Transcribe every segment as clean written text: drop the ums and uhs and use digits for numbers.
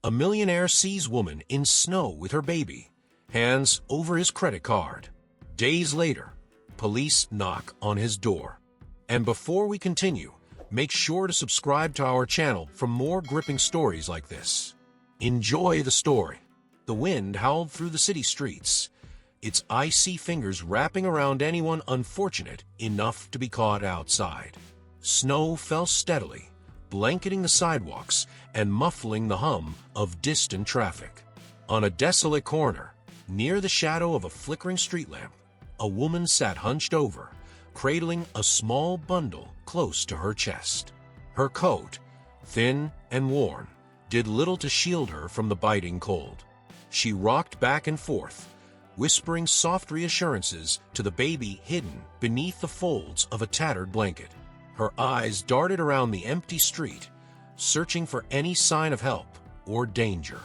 A millionaire sees woman in snow with her baby, hands over his credit card. Days later, police knock on his door. And before we continue, make sure to subscribe to our channel for more gripping stories like this. Enjoy the story. The wind howled through the city streets, its icy fingers wrapping around anyone unfortunate enough to be caught outside. Snow fell steadily, blanketing the sidewalks and muffling the hum of distant traffic. On a desolate corner, near the shadow of a flickering street lamp, a woman sat hunched over, cradling a small bundle close to her chest. Her coat, thin and worn, did little to shield her from the biting cold. She rocked back and forth, whispering soft reassurances to the baby hidden beneath the folds of a tattered blanket. Her eyes darted around the empty street, searching for any sign of help or danger.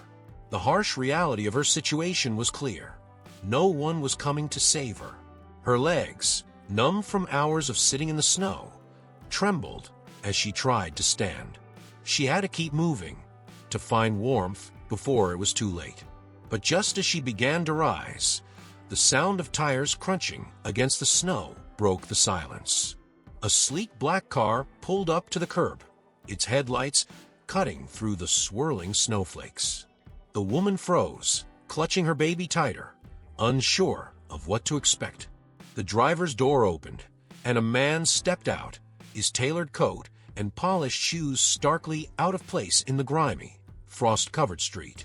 The harsh reality of her situation was clear. No one was coming to save her. Her legs, numb from hours of sitting in the snow, trembled as she tried to stand. She had to keep moving, to find warmth before it was too late. But just as she began to rise, the sound of tires crunching against the snow broke the silence. A sleek black car pulled up to the curb, its headlights cutting through the swirling snowflakes. The woman froze, clutching her baby tighter, unsure of what to expect. The driver's door opened, and a man stepped out, his tailored coat and polished shoes starkly out of place in the grimy, frost-covered street.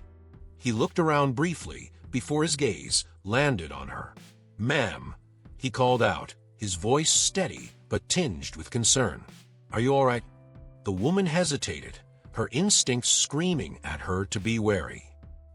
He looked around briefly before his gaze landed on her. "Ma'am," he called out, his voice steady but tinged with concern. "Are you all right?" The woman hesitated, her instincts screaming at her to be wary.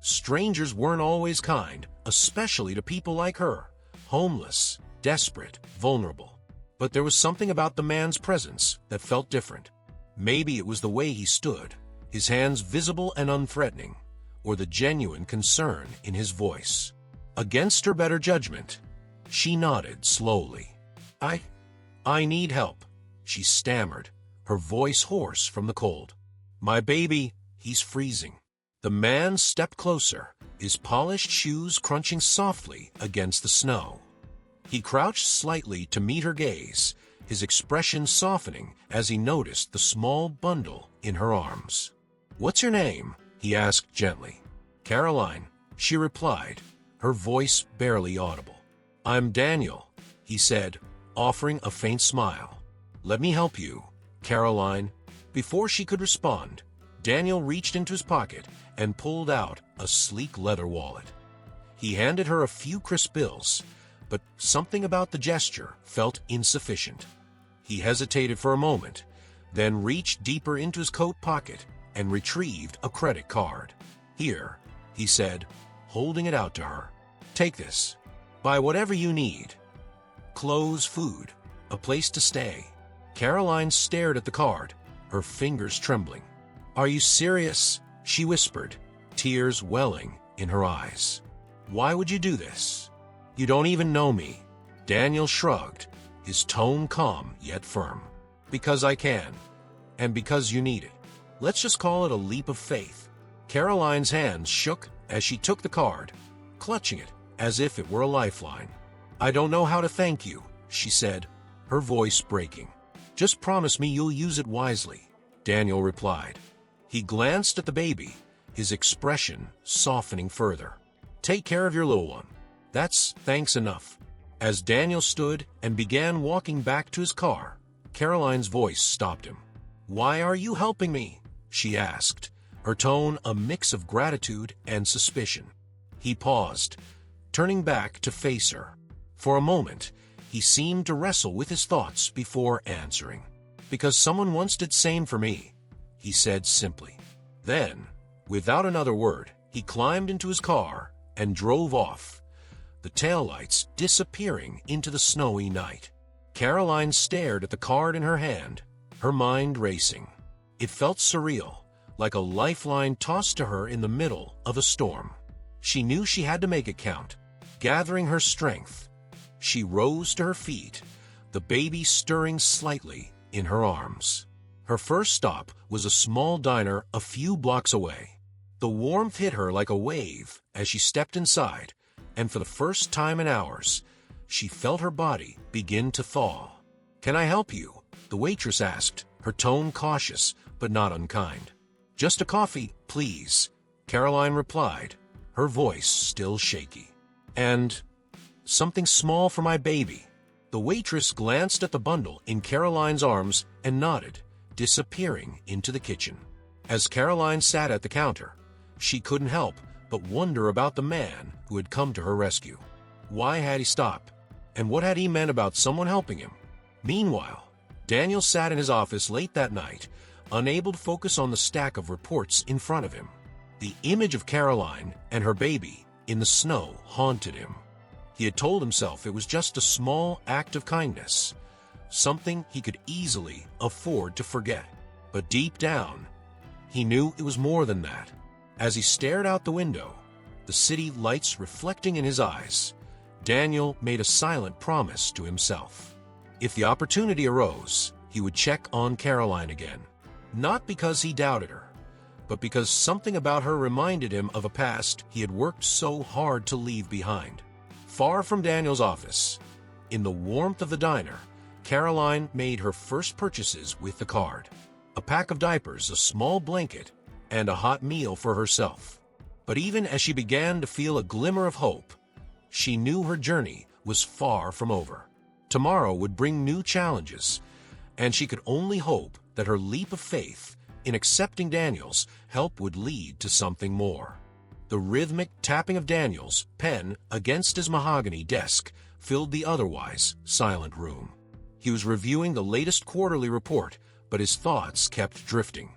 Strangers weren't always kind, especially to people like her, homeless, desperate, vulnerable. But there was something about the man's presence that felt different. Maybe it was the way he stood, his hands visible and unthreatening, or the genuine concern in his voice. Against her better judgment, she nodded slowly. I need help," she stammered, her voice hoarse from the cold. "My baby, he's freezing." The man stepped closer, his polished shoes crunching softly against the snow. He crouched slightly to meet her gaze, his expression softening as he noticed the small bundle in her arms. "What's your name?" he asked gently. "Caroline," she replied, her voice barely audible. "I'm Daniel," he said, offering a faint smile. "Let me help you, Caroline." Before she could respond, Daniel reached into his pocket and pulled out a sleek leather wallet. He handed her a few crisp bills, but something about the gesture felt insufficient. He hesitated for a moment, then reached deeper into his coat pocket and retrieved a credit card. "Here," he said, holding it out to her. "Take this. Buy whatever you need. Clothes, food, a place to stay." Caroline stared at the card, her fingers trembling. "Are you serious?" she whispered, tears welling in her eyes. "Why would you do this? You don't even know me." Daniel shrugged, his tone calm yet firm. "Because I can, and because you need it. Let's just call it a leap of faith." Caroline's hands shook as she took the card, clutching it as if it were a lifeline. "I don't know how to thank you," she said, her voice breaking. "Just promise me you'll use it wisely," Daniel replied. He glanced at the baby, his expression softening further. "Take care of your little one. That's thanks enough." As Daniel stood and began walking back to his car, Caroline's voice stopped him. "Why are you helping me?" she asked, her tone a mix of gratitude and suspicion. He paused, turning back to face her. For a moment, he seemed to wrestle with his thoughts before answering. "Because someone once did same for me," he said simply. Then, without another word, he climbed into his car and drove off, the taillights disappearing into the snowy night. Caroline stared at the card in her hand, her mind racing. It felt surreal, like a lifeline tossed to her in the middle of a storm. She knew she had to make it count. Gathering her strength, she rose to her feet, the baby stirring slightly in her arms. Her first stop was a small diner a few blocks away. The warmth hit her like a wave as she stepped inside, and for the first time in hours, she felt her body begin to thaw. "Can I help you?" the waitress asked, her tone cautious but not unkind. "Just a coffee, please," Caroline replied, her voice still shaky. "And something small for my baby." The waitress glanced at the bundle in Caroline's arms and nodded, disappearing into the kitchen. As Caroline sat at the counter, she couldn't help but wonder about the man who had come to her rescue. Why had he stopped? And what had he meant about someone helping him? Meanwhile, Daniel sat in his office late that night, unable to focus on the stack of reports in front of him. The image of Caroline and her baby in the snow haunted him. He had told himself it was just a small act of kindness, something he could easily afford to forget. But deep down, he knew it was more than that. As he stared out the window, the city lights reflecting in his eyes, Daniel made a silent promise to himself. If the opportunity arose, he would check on Caroline again. Not because he doubted her, but because something about her reminded him of a past he had worked so hard to leave behind. Far from Daniel's office, in the warmth of the diner, Caroline made her first purchases with the card. A pack of diapers, a small blanket, and a hot meal for herself. But even as she began to feel a glimmer of hope, she knew her journey was far from over. Tomorrow would bring new challenges, and she could only hope that her leap of faith in accepting Daniel's help would lead to something more. The rhythmic tapping of Daniel's pen against his mahogany desk filled the otherwise silent room. He was reviewing the latest quarterly report, but his thoughts kept drifting.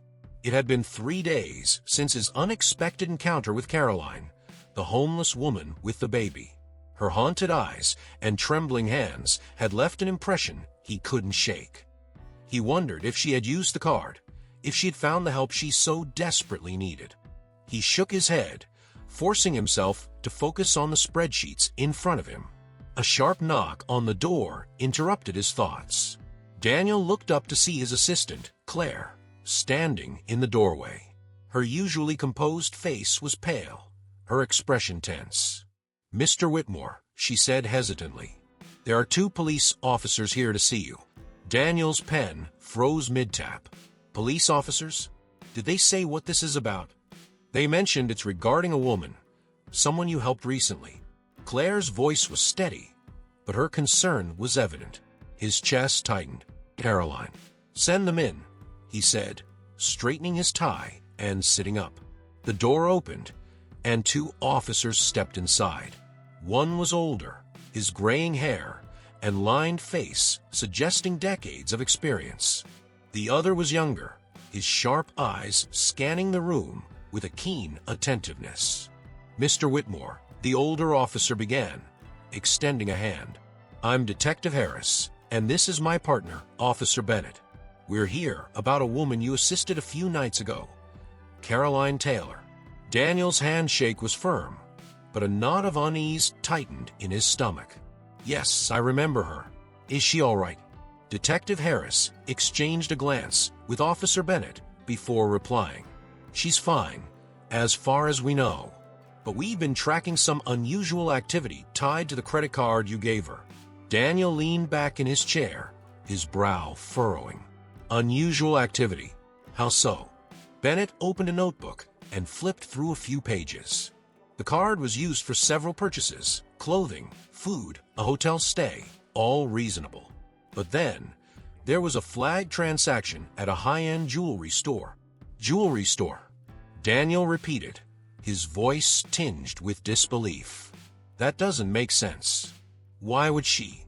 It had been 3 days since his unexpected encounter with Caroline, the homeless woman with the baby. Her haunted eyes and trembling hands had left an impression he couldn't shake. He wondered if she had used the card, if she had found the help she so desperately needed. He shook his head, forcing himself to focus on the spreadsheets in front of him. A sharp knock on the door interrupted his thoughts. Daniel looked up to see his assistant, Claire, standing in the doorway. Her usually composed face was pale, her expression tense. "Mr. Whitmore," she said hesitantly, "there are 2 police officers here to see you." Daniel's pen froze mid-tap. "Police officers? Did they say what this is about?" "They mentioned it's regarding a woman, someone you helped recently." Claire's voice was steady, but her concern was evident. His chest tightened. "Caroline." "Send them in," he said, straightening his tie and sitting up. The door opened, and 2 officers stepped inside. One was older, his graying hair and lined face suggesting decades of experience. The other was younger, his sharp eyes scanning the room with a keen attentiveness. "Mr. Whitmore," the older officer began, extending a hand. "I'm Detective Harris, and this is my partner, Officer Bennett. We're here about a woman you assisted a few nights ago, Caroline Taylor." Daniel's handshake was firm, but a knot of unease tightened in his stomach. "Yes, I remember her. Is she all right?" Detective Harris exchanged a glance with Officer Bennett before replying. "She's fine, as far as we know, but we've been tracking some unusual activity tied to the credit card you gave her." Daniel leaned back in his chair, his brow furrowing. "Unusual activity? How so?" Bennett opened a notebook and flipped through a few pages. The card was used for several purchases: clothing, food, a hotel stay, all reasonable. But then, there was a flagged transaction at a high-end jewelry store. "Jewelry store," Daniel repeated, his voice tinged with disbelief. "That doesn't make sense. Why would she?"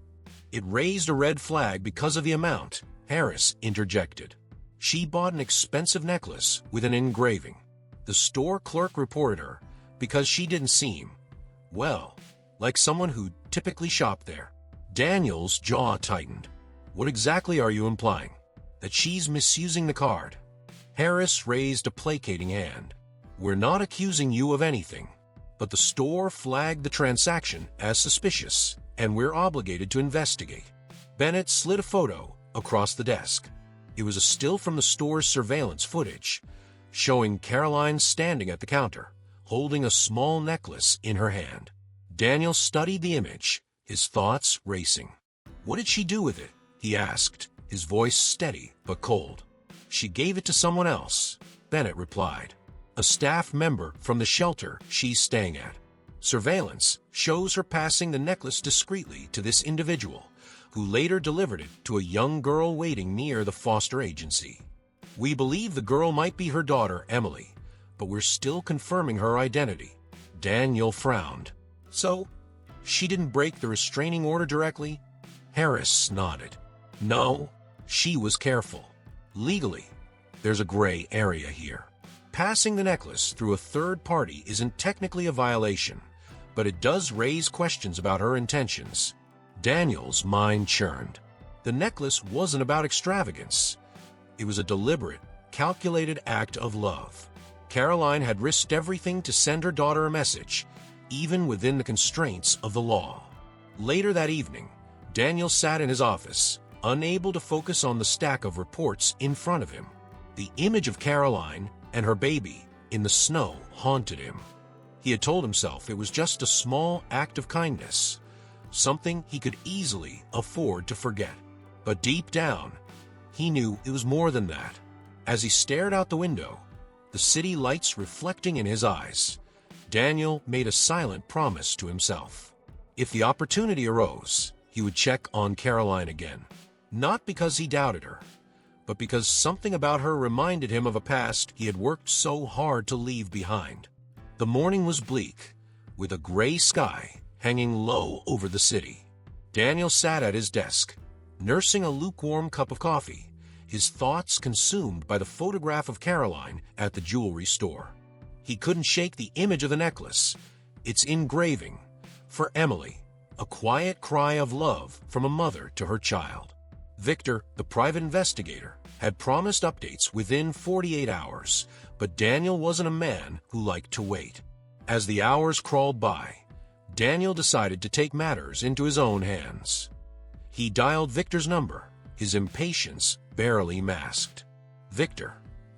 "It raised a red flag because of the amount," Harris interjected. "She bought an expensive necklace with an engraving. The store clerk reported her because she didn't seem, well, like someone who typically shopped there." Daniel's jaw tightened. "What exactly are you implying? That she's misusing the card?" Harris raised a placating hand. "We're not accusing you of anything, but the store flagged the transaction as suspicious, and we're obligated to investigate." Bennett slid a photo across the desk. It was a still from the store's surveillance footage, showing Caroline standing at the counter, holding a small necklace in her hand. Daniel studied the image, his thoughts racing. "What did she do with it?" he asked, his voice steady but cold. "She gave it to someone else," Bennett replied. "A staff member from the shelter she's staying at. Surveillance shows her passing the necklace discreetly to this individual, who later delivered it to a young girl waiting near the foster agency. We believe the girl might be her daughter, Emily, but we're still confirming her identity." Daniel frowned. "So, she didn't break the restraining order directly?" Harris nodded. "No, she was careful. Legally, there's a gray area here. Passing the necklace through a third party isn't technically a violation, but it does raise questions about her intentions." Daniel's mind churned. The necklace wasn't about extravagance. It was a deliberate, calculated act of love. Caroline had risked everything to send her daughter a message, even within the constraints of the law. Later that evening, Daniel sat in his office, unable to focus on the stack of reports in front of him. The image of Caroline and her baby in the snow haunted him. He had told himself it was just a small act of kindness, something he could easily afford to forget. But deep down, he knew it was more than that. As he stared out the window, the city lights reflecting in his eyes, Daniel made a silent promise to himself. If the opportunity arose, he would check on Caroline again. Not because he doubted her, but because something about her reminded him of a past he had worked so hard to leave behind. The morning was bleak, with a gray sky hanging low over the city. Daniel sat at his desk, nursing a lukewarm cup of coffee, his thoughts consumed by the photograph of Caroline at the jewelry store. He couldn't shake the image of the necklace, its engraving, for Emily, a quiet cry of love from a mother to her child. Victor, the private investigator, had promised updates within 48 hours, but Daniel wasn't a man who liked to wait. As the hours crawled by, Daniel decided to take matters into his own hands. He dialed Victor's number, his impatience barely masked. "Victor,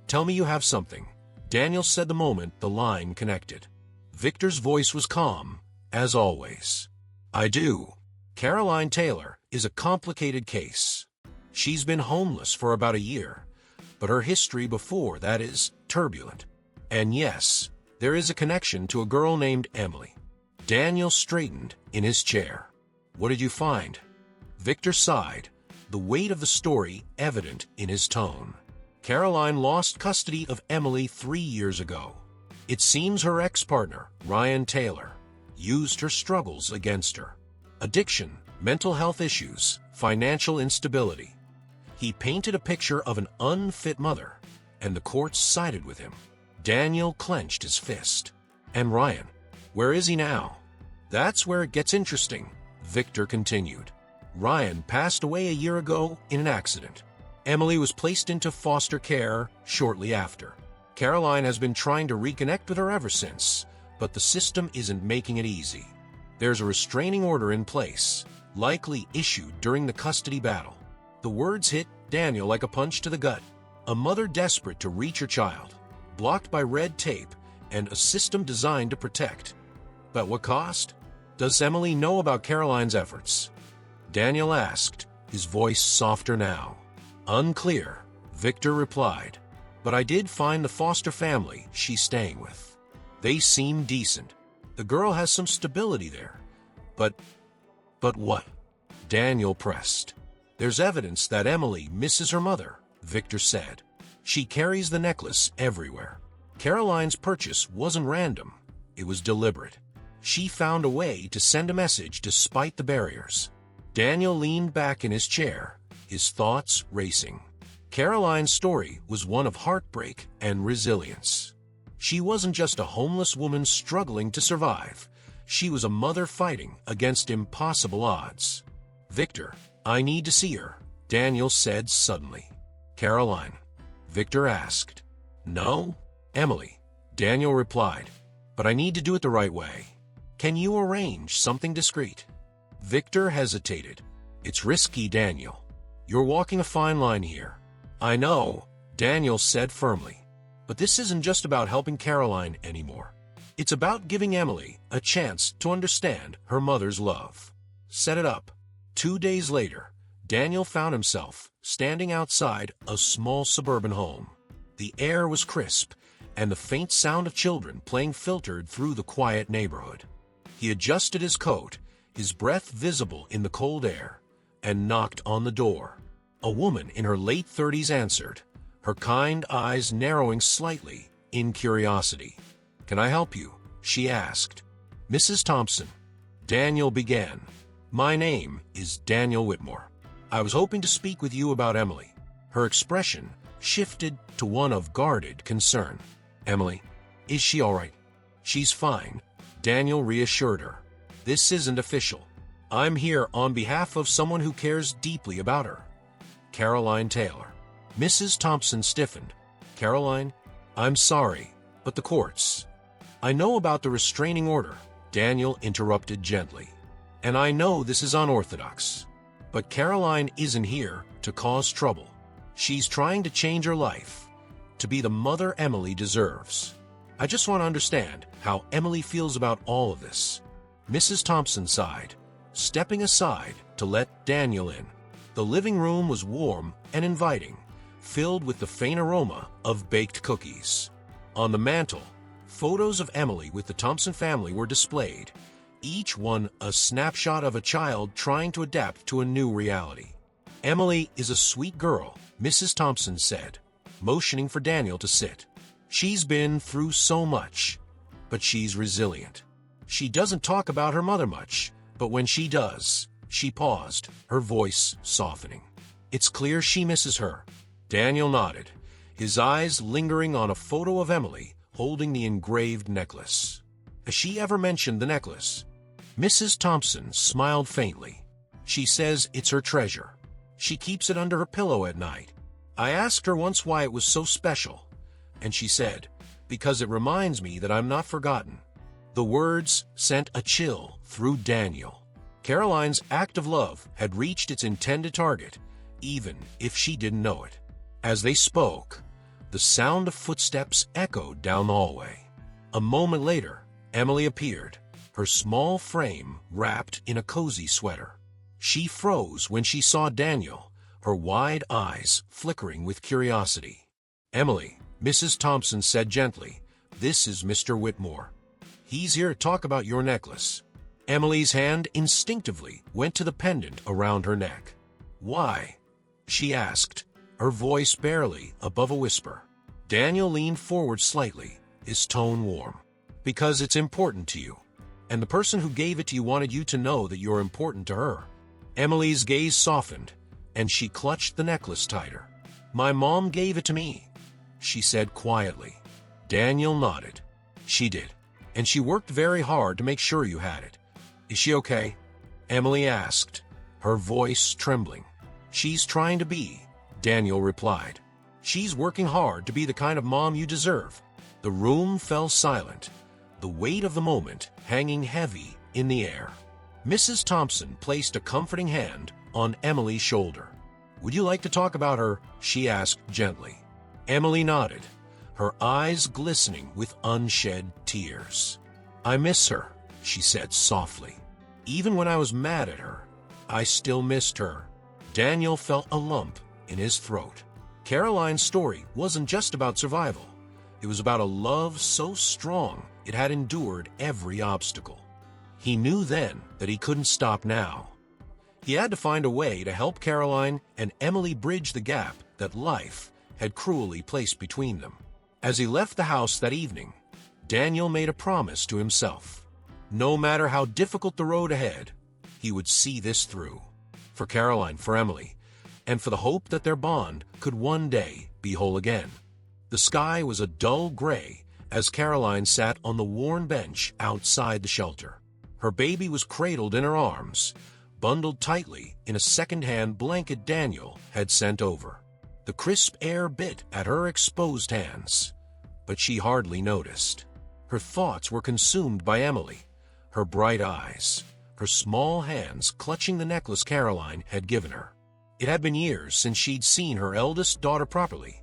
tell me you have something," Daniel said the moment the line connected. Victor's voice was calm, as always. "I do. Caroline Taylor is a complicated case. She's been homeless for about a year, but her history before that is turbulent. And yes, there is a connection to a girl named Emily." Daniel straightened in his chair. "What did you find?" Victor sighed, the weight of the story evident in his tone. "Caroline lost custody of Emily 3 years ago. It seems her ex-partner, Ryan Taylor, used her struggles against her. Addiction, mental health issues, financial instability. He painted a picture of an unfit mother, and the courts sided with him." Daniel clenched his fist. "And Ryan, where is he now?" "That's where it gets interesting," Victor continued. "Ryan passed away a year ago in an accident. Emily was placed into foster care shortly after. Caroline has been trying to reconnect with her ever since, but the system isn't making it easy. There's a restraining order in place, likely issued during the custody battle." The words hit Daniel like a punch to the gut. A mother desperate to reach her child, blocked by red tape and a system designed to protect. But what cost? Does Emily know about Caroline's efforts? Daniel asked, his voice softer now. "Unclear," Victor replied. "But I did find the foster family she's staying with. They seem decent. The girl has some stability there. But what?" Daniel pressed. "There's evidence that Emily misses her mother," Victor said. "She carries the necklace everywhere. Caroline's purchase wasn't random. It was deliberate. She found a way to send a message despite the barriers." Daniel leaned back in his chair, his thoughts racing. Caroline's story was one of heartbreak and resilience. She wasn't just a homeless woman struggling to survive. She was a mother fighting against impossible odds. "Victor, I need to see her," Daniel said suddenly. "Caroline?" Victor asked. "No, Emily," Daniel replied. "But I need to do it the right way. Can you arrange something discreet?" Victor hesitated. "It's risky, Daniel. You're walking a fine line here." "I know," Daniel said firmly. But this isn't just about helping Caroline anymore. It's about giving Emily a chance to understand her mother's love. Set it up. 2 days later, Daniel found himself standing outside a small suburban home. The air was crisp, and the faint sound of children playing filtered through the quiet neighborhood. He adjusted his coat, his breath visible in the cold air, and knocked on the door. A woman in her late 30s answered, her kind eyes narrowing slightly in curiosity. "Can I help you?" she asked. "Mrs. Thompson," Daniel began. "My name is Daniel Whitmore. I was hoping to speak with you about Emily." Her expression shifted to one of guarded concern. "Emily, is she all right?" "She's fine," Daniel reassured her. "This isn't official. I'm here on behalf of someone who cares deeply about her. Caroline Taylor." Mrs. Thompson stiffened. "Caroline, I'm sorry, but the courts—" "I know about the restraining order," Daniel interrupted gently. "And I know this is unorthodox. But Caroline isn't here to cause trouble. She's trying to change her life, to be the mother Emily deserves. I just want to understand how Emily feels about all of this." Mrs. Thompson sighed, stepping aside to let Daniel in. The living room was warm and inviting, filled with the faint aroma of baked cookies. On the mantel, photos of Emily with the Thompson family were displayed, each one a snapshot of a child trying to adapt to a new reality. "Emily is a sweet girl," Mrs. Thompson said, motioning for Daniel to sit. "She's been through so much, but she's resilient. She doesn't talk about her mother much, but when she does—" She paused, her voice softening. "It's clear she misses her." Daniel nodded, his eyes lingering on a photo of Emily holding the engraved necklace. "Has she ever mentioned the necklace?" Mrs. Thompson smiled faintly. "She says it's her treasure. She keeps it under her pillow at night. I asked her once why it was so special, and she said, 'Because it reminds me that I'm not forgotten.'" The words sent a chill through Daniel. Caroline's act of love had reached its intended target, even if she didn't know it. As they spoke, the sound of footsteps echoed down the hallway. A moment later, Emily appeared, her small frame wrapped in a cozy sweater. She froze when she saw Daniel, her wide eyes flickering with curiosity. "Emily," Mrs. Thompson said gently, "this is Mr. Whitmore. He's here to talk about your necklace." Emily's hand instinctively went to the pendant around her neck. "Why?" she asked, her voice barely above a whisper. Daniel leaned forward slightly, his tone warm. "Because it's important to you, and the person who gave it to you wanted you to know that you're important to her." Emily's gaze softened, and she clutched the necklace tighter. "My mom gave it to me," she said quietly. Daniel nodded. "She did, and she worked very hard to make sure you had it. Is she okay?" Emily asked, her voice trembling. "She's trying to be," Daniel replied. "She's working hard to be the kind of mom you deserve." The room fell silent, the weight of the moment hanging heavy in the air. Mrs. Thompson placed a comforting hand on Emily's shoulder. "Would you like to talk about her?" she asked gently. Emily nodded, her eyes glistening with unshed tears. "I miss her," she said softly. "Even when I was mad at her, I still missed her." Daniel felt a lump in his throat. Caroline's story wasn't just about survival. It was about a love so strong it had endured every obstacle. He knew then that he couldn't stop now. He had to find a way to help Caroline and Emily bridge the gap that life had cruelly placed between them. As he left the house that evening, Daniel made a promise to himself. No matter how difficult the road ahead, he would see this through. For Caroline, for Emily, and for the hope that their bond could one day be whole again. The sky was a dull gray as Caroline sat on the worn bench outside the shelter. Her baby was cradled in her arms, bundled tightly in a second-hand blanket Daniel had sent over. The crisp air bit at her exposed hands, but she hardly noticed. Her thoughts were consumed by Emily, her bright eyes, her small hands clutching the necklace Caroline had given her. It had been years since she'd seen her eldest daughter properly,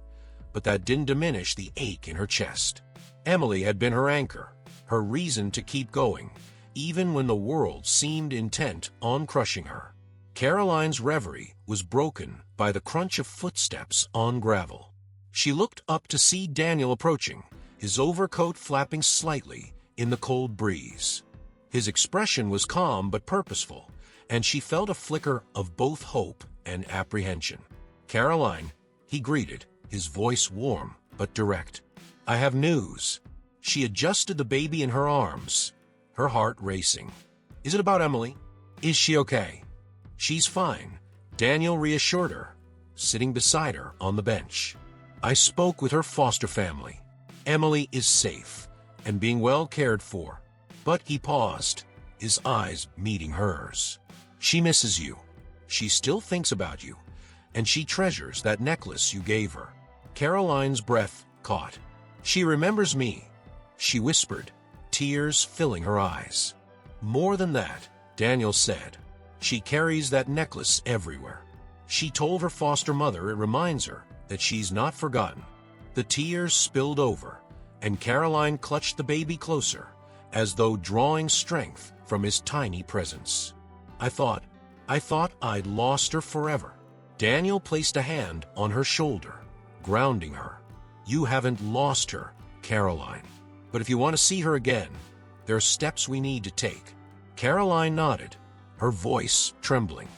but that didn't diminish the ache in her chest. Emily had been her anchor, her reason to keep going, even when the world seemed intent on crushing her. Caroline's reverie was broken by the crunch of footsteps on gravel. She looked up to see Daniel approaching, his overcoat flapping slightly in the cold breeze. His expression was calm but purposeful, and she felt a flicker of both hope and apprehension. "Caroline," he greeted, his voice warm but direct. "I have news." She adjusted the baby in her arms, her heart racing. "Is it about Emily? Is she okay?" "She's fine," Daniel reassured her, sitting beside her on the bench. "I spoke with her foster family. Emily is safe and being well cared for." But he paused, his eyes meeting hers. "She misses you. She still thinks about you, and she treasures that necklace you gave her." Caroline's breath caught. "She remembers me," she whispered, tears filling her eyes. "More than that," Daniel said. "She carries that necklace everywhere. She told her foster mother it reminds her that she's not forgotten." The tears spilled over, and Caroline clutched the baby closer, as though drawing strength from his tiny presence. I thought I'd lost her forever." Daniel placed a hand on her shoulder, grounding her. "You haven't lost her, Caroline. But if you want to see her again, there are steps we need to take." Caroline nodded, her voice trembling.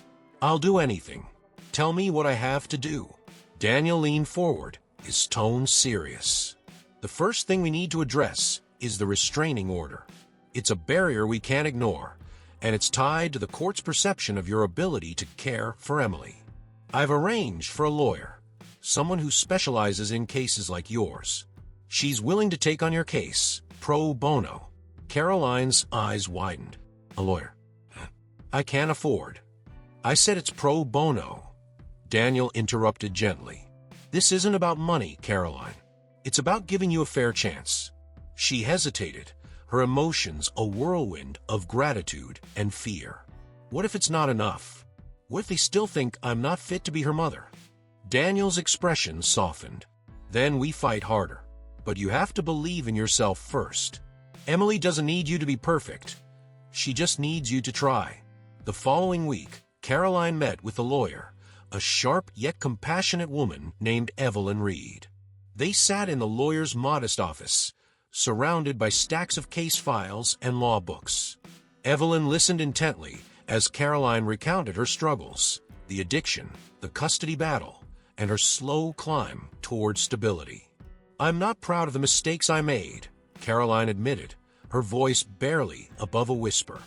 "I'll do anything. Tell me what I have to do." Daniel leaned forward, his tone serious. "The first thing we need to address is the restraining order. It's a barrier we can't ignore, and it's tied to the court's perception of your ability to care for Emily. I've arranged for a lawyer, someone who specializes in cases like yours. She's willing to take on your case, pro bono." Caroline's eyes widened. "A lawyer? I can't afford." "I said it's pro bono," Daniel interrupted gently. "This isn't about money, Caroline. It's about giving you a fair chance." She hesitated, her emotions a whirlwind of gratitude and fear. "What if it's not enough? What if they still think I'm not fit to be her mother?" Daniel's expression softened. "Then we fight harder. But you have to believe in yourself first. Emily doesn't need you to be perfect. She just needs you to try." The following week, Caroline met with a lawyer, a sharp yet compassionate woman named Evelyn Reed. They sat in the lawyer's modest office, surrounded by stacks of case files and law books. Evelyn listened intently as Caroline recounted her struggles, the addiction, the custody battle, and her slow climb toward stability. "I'm not proud of the mistakes I made," Caroline admitted, her voice barely above a whisper.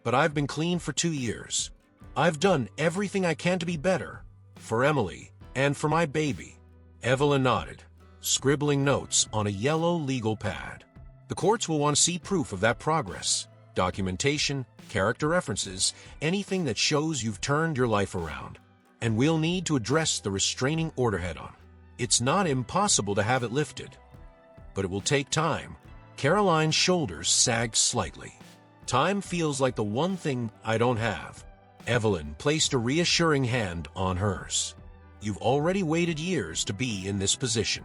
"But I've been clean for 2 years. I've done everything I can to be better, for Emily and for my baby." Evelyn nodded, scribbling notes on a yellow legal pad. "The courts will want to see proof of that progress, documentation, character references, anything that shows you've turned your life around. And we'll need to address the restraining order head-on. It's not impossible to have it lifted, but it will take time." Caroline's shoulders sagged slightly. "Time feels like the one thing I don't have." Evelyn placed a reassuring hand on hers. "You've already waited years to be in this position.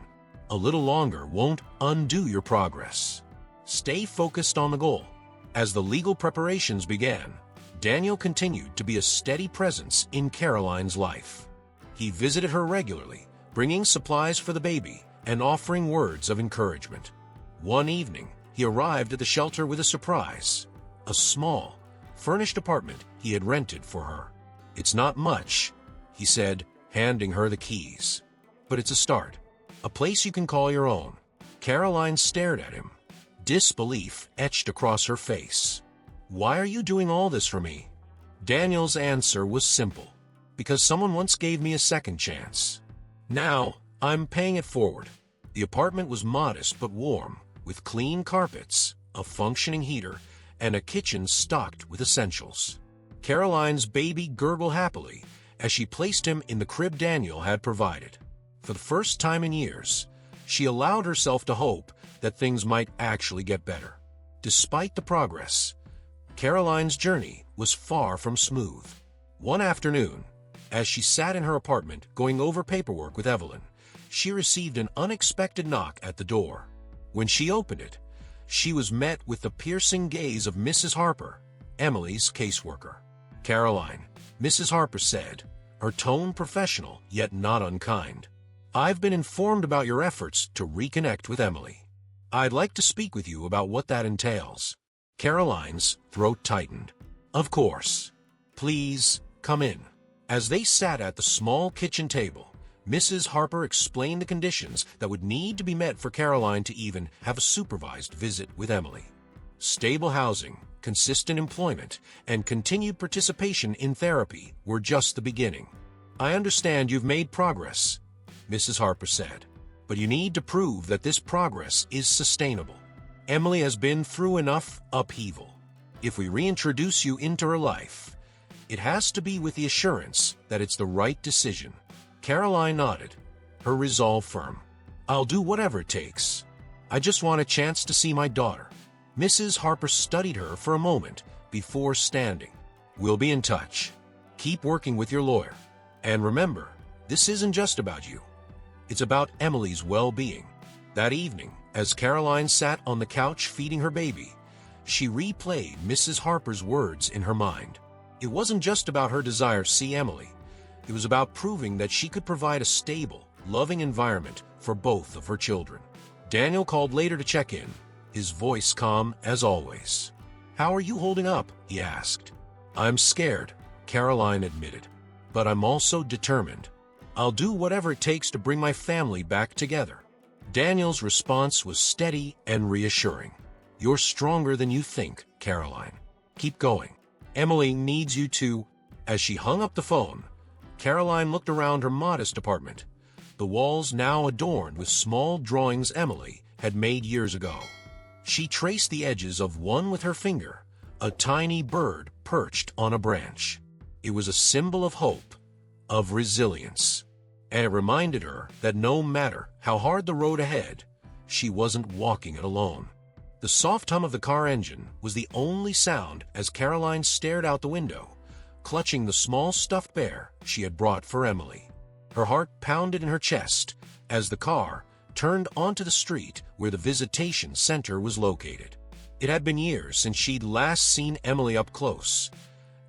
A little longer won't undo your progress. Stay focused on the goal." As the legal preparations began, Daniel continued to be a steady presence in Caroline's life. He visited her regularly, bringing supplies for the baby and offering words of encouragement. One evening, he arrived at the shelter with a surprise: a small, furnished apartment he had rented for her. "It's not much," he said, handing her the keys. "But it's a start. A place you can call your own." Caroline stared at him, disbelief etched across her face. "Why are you doing all this for me?" Daniel's answer was simple: "Because someone once gave me a second chance. Now, I'm paying it forward." The apartment was modest but warm, with clean carpets, a functioning heater, and a kitchen stocked with essentials. Caroline's baby gurgled happily as she placed him in the crib Daniel had provided. For the first time in years, she allowed herself to hope that things might actually get better. Despite the progress, Caroline's journey was far from smooth. One afternoon, as she sat in her apartment going over paperwork with Evelyn, she received an unexpected knock at the door. When she opened it, she was met with the piercing gaze of Mrs. Harper, Emily's caseworker. "Caroline," Mrs. Harper said, her tone professional yet not unkind. "I've been informed about your efforts to reconnect with Emily. I'd like to speak with you about what that entails." Caroline's throat tightened. "Of course. Please, come in." As they sat at the small kitchen table, Mrs. Harper explained the conditions that would need to be met for Caroline to even have a supervised visit with Emily. Stable housing, consistent employment, and continued participation in therapy were just the beginning. "I understand you've made progress," Mrs. Harper said, "but you need to prove that this progress is sustainable. Emily has been through enough upheaval. If we reintroduce you into her life, it has to be with the assurance that it's the right decision." Caroline nodded, her resolve firm. "I'll do whatever it takes. I just want a chance to see my daughter." Mrs. Harper studied her for a moment before standing. "We'll be in touch. Keep working with your lawyer. And remember, this isn't just about you. It's about Emily's well-being." That evening, as Caroline sat on the couch feeding her baby, she replayed Mrs. Harper's words in her mind. It wasn't just about her desire to see Emily. It was about proving that she could provide a stable, loving environment for both of her children. Daniel called later to check in, his voice calm as always. "How are you holding up?" he asked. "I'm scared," Caroline admitted, "but I'm also determined. I'll do whatever it takes to bring my family back together." Daniel's response was steady and reassuring. "You're stronger than you think, Caroline. Keep going. Emily needs you to." As she hung up the phone, Caroline looked around her modest apartment, the walls now adorned with small drawings Emily had made years ago. She traced the edges of one with her finger, a tiny bird perched on a branch. It was a symbol of hope, of resilience, and it reminded her that no matter how hard the road ahead, she wasn't walking it alone. The soft hum of the car engine was the only sound as Caroline stared out the window, clutching the small stuffed bear she had brought for Emily. Her heart pounded in her chest as the car turned onto the street where the visitation center was located. It had been years since she'd last seen Emily up close,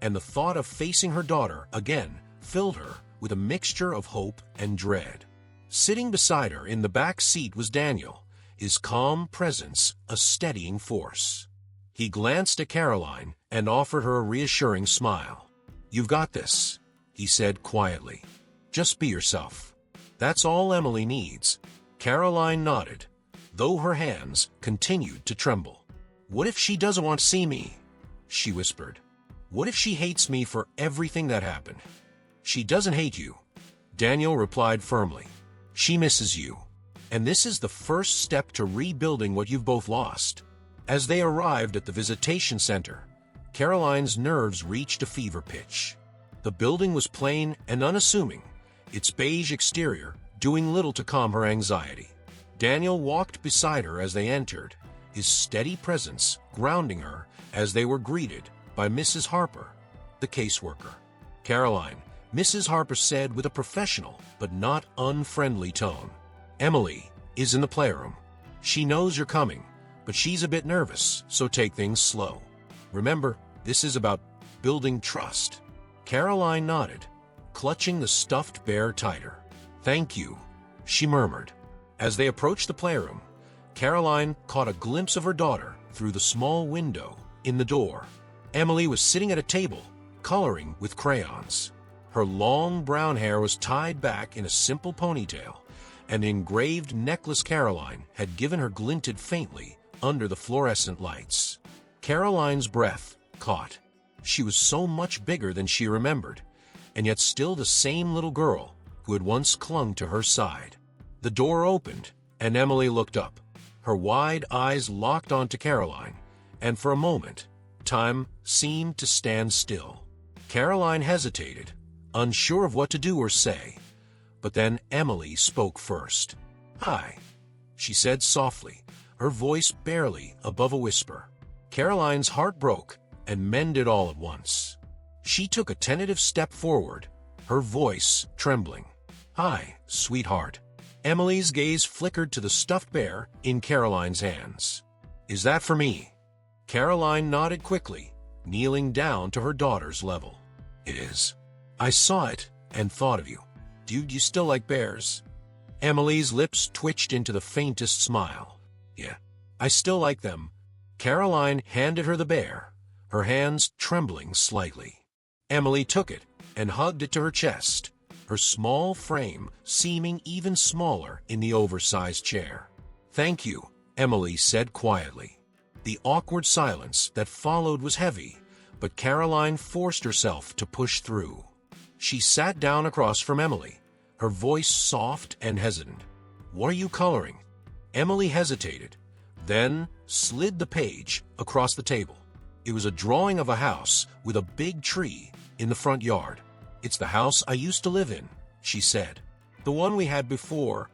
and the thought of facing her daughter again filled her with a mixture of hope and dread. Sitting beside her in the back seat was Daniel, his calm presence a steadying force. He glanced at Caroline and offered her a reassuring smile. "You've got this," he said quietly. "Just be yourself. That's all Emily needs." Caroline nodded, though her hands continued to tremble. "What if she doesn't want to see me?" she whispered. "What if she hates me for everything that happened?" "She doesn't hate you," Daniel replied firmly. "She misses you. And this is the first step to rebuilding what you've both lost." As they arrived at the visitation center, Caroline's nerves reached a fever pitch. The building was plain and unassuming, its beige exterior doing little to calm her anxiety. Daniel walked beside her as they entered, his steady presence grounding her as they were greeted by Mrs. Harper, the caseworker. "Caroline," Mrs. Harper said with a professional but not unfriendly tone, "Emily is in the playroom. She knows you're coming, but she's a bit nervous, so take things slow. Remember, this is about building trust." Caroline nodded, clutching the stuffed bear tighter. "Thank you," she murmured. As they approached the playroom, Caroline caught a glimpse of her daughter through the small window in the door. Emily was sitting at a table, coloring with crayons. Her long brown hair was tied back in a simple ponytail, and the engraved necklace Caroline had given her glinted faintly under the fluorescent lights. Caroline's breath caught. She was so much bigger than she remembered, and yet still the same little girl who had once clung to her side. The door opened, and Emily looked up. Her wide eyes locked onto Caroline, and for a moment, time seemed to stand still. Caroline hesitated, unsure of what to do or say, but then Emily spoke first. "Hi," she said softly, her voice barely above a whisper. Caroline's heart broke and mended all at once. She took a tentative step forward, her voice trembling. "Hi, sweetheart." Emily's gaze flickered to the stuffed bear in Caroline's hands. Is that for me? Caroline nodded quickly, kneeling down to her daughter's level. It is. I saw it and thought of you. Do you still like bears? Emily's lips twitched into the faintest smile. Yeah, I still like them. Caroline handed her the bear, her hands trembling slightly. Emily took it and hugged it to her chest, her small frame seeming even smaller in the oversized chair. Thank you, Emily said quietly. The awkward silence that followed was heavy, but Caroline forced herself to push through. She sat down across from Emily, her voice soft and hesitant. What are you coloring? Emily hesitated, then slid the page across the table. It was a drawing of a house with a big tree in the front yard. It's the house I used to live in, she said. The one we had before.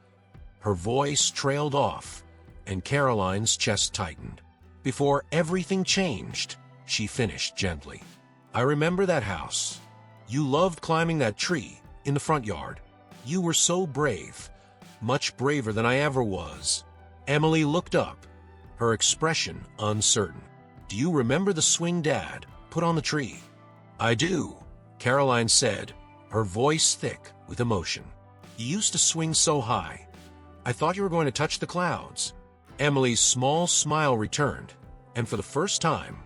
Her voice trailed off, and Caroline's chest tightened. Before everything changed, she finished gently. I remember that house. You loved climbing that tree in the front yard. You were so brave, much braver than I ever was. Emily looked up, her expression uncertain. Do you remember the swing Dad put on the tree? I do, Caroline said, her voice thick with emotion. You used to swing so high. I thought you were going to touch the clouds. Emily's small smile returned, and for the first time,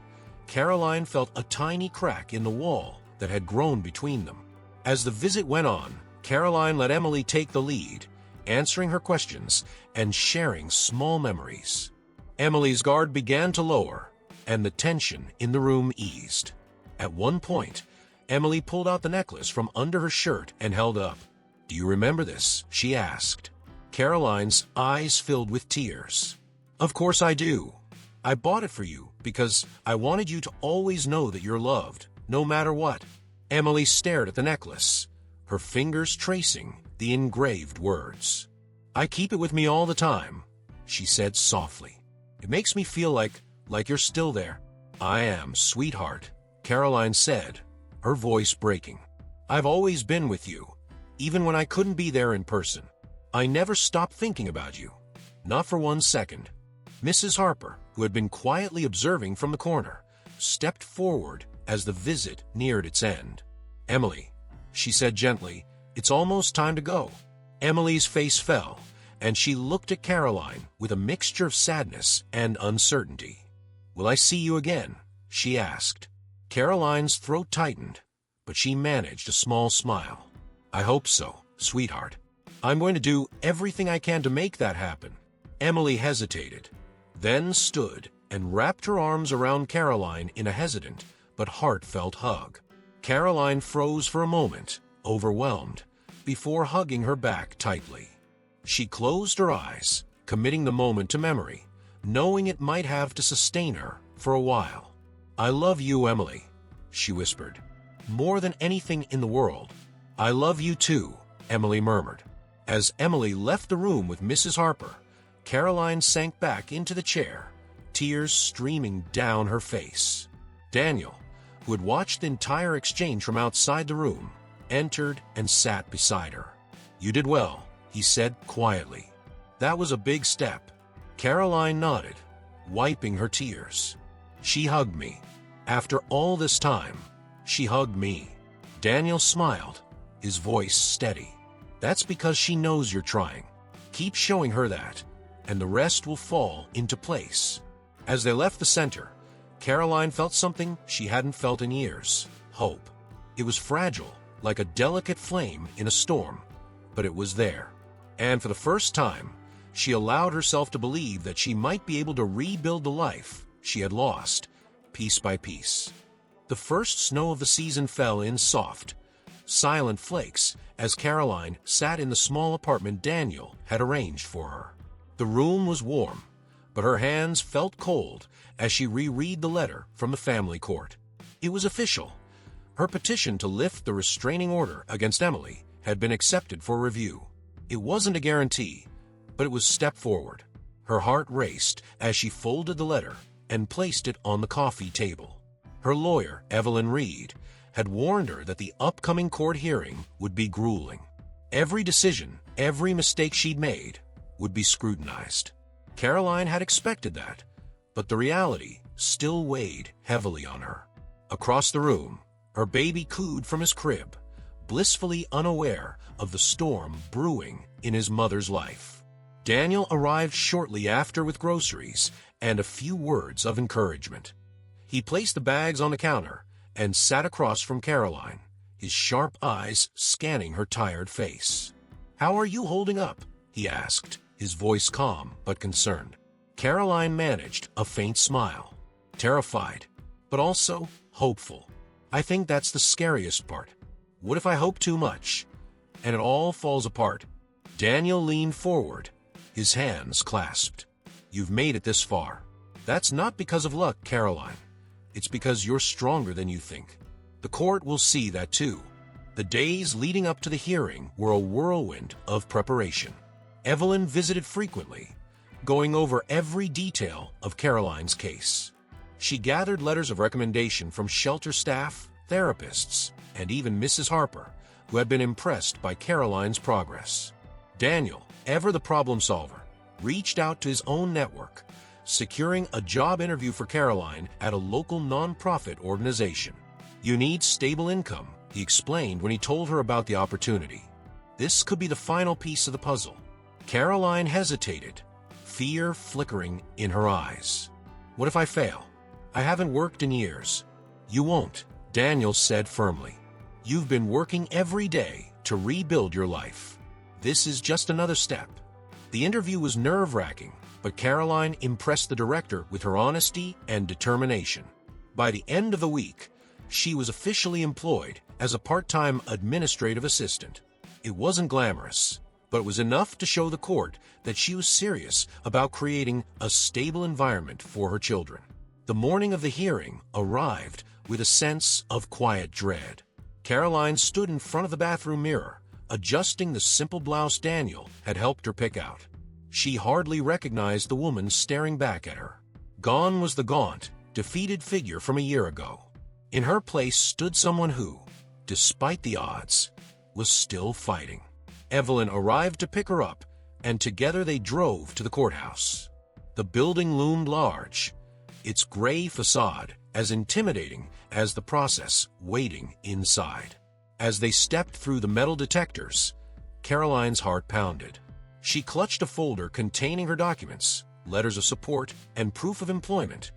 Caroline felt a tiny crack in the wall that had grown between them. As the visit went on, Caroline let Emily take the lead, answering her questions and sharing small memories. Emily's guard began to lower, and the tension in the room eased. At one point, Emily pulled out the necklace from under her shirt and held up. Do you remember this? She asked. Caroline's eyes filled with tears. Of course I do. I bought it for you because I wanted you to always know that you're loved, no matter what. Emily stared at the necklace, her fingers tracing the engraved words. I keep it with me all the time, she said softly. It makes me feel like you're still there. I am, sweetheart, Caroline said, her voice breaking. I've always been with you, even when I couldn't be there in person. I never stopped thinking about you, not for 1 second. Mrs. Harper, who had been quietly observing from the corner, stepped forward as the visit neared its end. Emily, she said gently, it's almost time to go. Emily's face fell, and she looked at Caroline with a mixture of sadness and uncertainty. Will I see you again? She asked. Caroline's throat tightened, but she managed a small smile. I hope so, sweetheart. I'm going to do everything I can to make that happen. Emily hesitated, then stood and wrapped her arms around Caroline in a hesitant but heartfelt hug. Caroline froze for a moment, overwhelmed, before hugging her back tightly. She closed her eyes, committing the moment to memory, knowing it might have to sustain her for a while. I love you, Emily, she whispered. More than anything in the world. I love you too, Emily murmured. As Emily left the room with Mrs. Harper, Caroline sank back into the chair, tears streaming down her face. Daniel, who had watched the entire exchange from outside the room, entered and sat beside her. You did well, he said quietly. That was a big step. Caroline nodded, wiping her tears. She hugged me. After all this time, she hugged me. Daniel smiled, his voice steady. That's because she knows you're trying. Keep showing her that, and the rest will fall into place. As they left the center, Caroline felt something she hadn't felt in years: hope. It was fragile, like a delicate flame in a storm, but it was there. And for the first time, she allowed herself to believe that she might be able to rebuild the life she had lost, piece by piece. The first snow of the season fell in soft, silent flakes as Caroline sat in the small apartment Daniel had arranged for her. The room was warm, but her hands felt cold as she reread the letter from the family court. It was official. Her petition to lift the restraining order against Emily had been accepted for review. It wasn't a guarantee, but it was a step forward. Her heart raced as she folded the letter and placed it on the coffee table. Her lawyer, Evelyn Reed, had warned her that the upcoming court hearing would be grueling. Every decision Every mistake she'd made would be scrutinized. Caroline had expected that, but the reality still weighed heavily on her. Across the room, her baby cooed from his crib, blissfully unaware of the storm brewing in his mother's life. Daniel arrived shortly after with groceries and a few words of encouragement. He placed the bags on the counter and sat across from Caroline, his sharp eyes scanning her tired face. "How are you holding up?" he asked, his voice calm but concerned. Caroline managed a faint smile, terrified, but also hopeful. "I think that's the scariest part. What if I hope too much, and it all falls apart?" Daniel leaned forward, his hands clasped. "You've made it this far. That's not because of luck, Caroline. It's because you're stronger than you think. The court will see that too." The days leading up to the hearing were a whirlwind of preparation. Evelyn visited frequently, going over every detail of Caroline's case. She gathered letters of recommendation from shelter staff, therapists, and even Mrs. Harper, who had been impressed by Caroline's progress. Daniel, ever the problem solver, reached out to his own network, securing a job interview for Caroline at a local nonprofit organization. "You need stable income," he explained when he told her about the opportunity. This could be the final piece of the puzzle. Caroline hesitated, fear flickering in her eyes. "What if I fail? I haven't worked in years." "You won't," Daniel said firmly. "You've been working every day to rebuild your life. This is just another step." The interview was nerve-wracking, but Caroline impressed the director with her honesty and determination. By the end of the week, she was officially employed as a part-time administrative assistant. It wasn't glamorous, but it was enough to show the court that she was serious about creating a stable environment for her children. The morning of the hearing arrived with a sense of quiet dread. Caroline stood in front of the bathroom mirror, adjusting the simple blouse Daniel had helped her pick out. She hardly recognized the woman staring back at her. Gone was the gaunt, defeated figure from a year ago. In her place stood someone who, despite the odds, was still fighting. Evelyn arrived to pick her up, and together they drove to the courthouse. The building loomed large, its gray facade as intimidating as the process waiting inside. As they stepped through the metal detectors, Caroline's heart pounded. She clutched a folder containing her documents, letters of support, and proof of employment,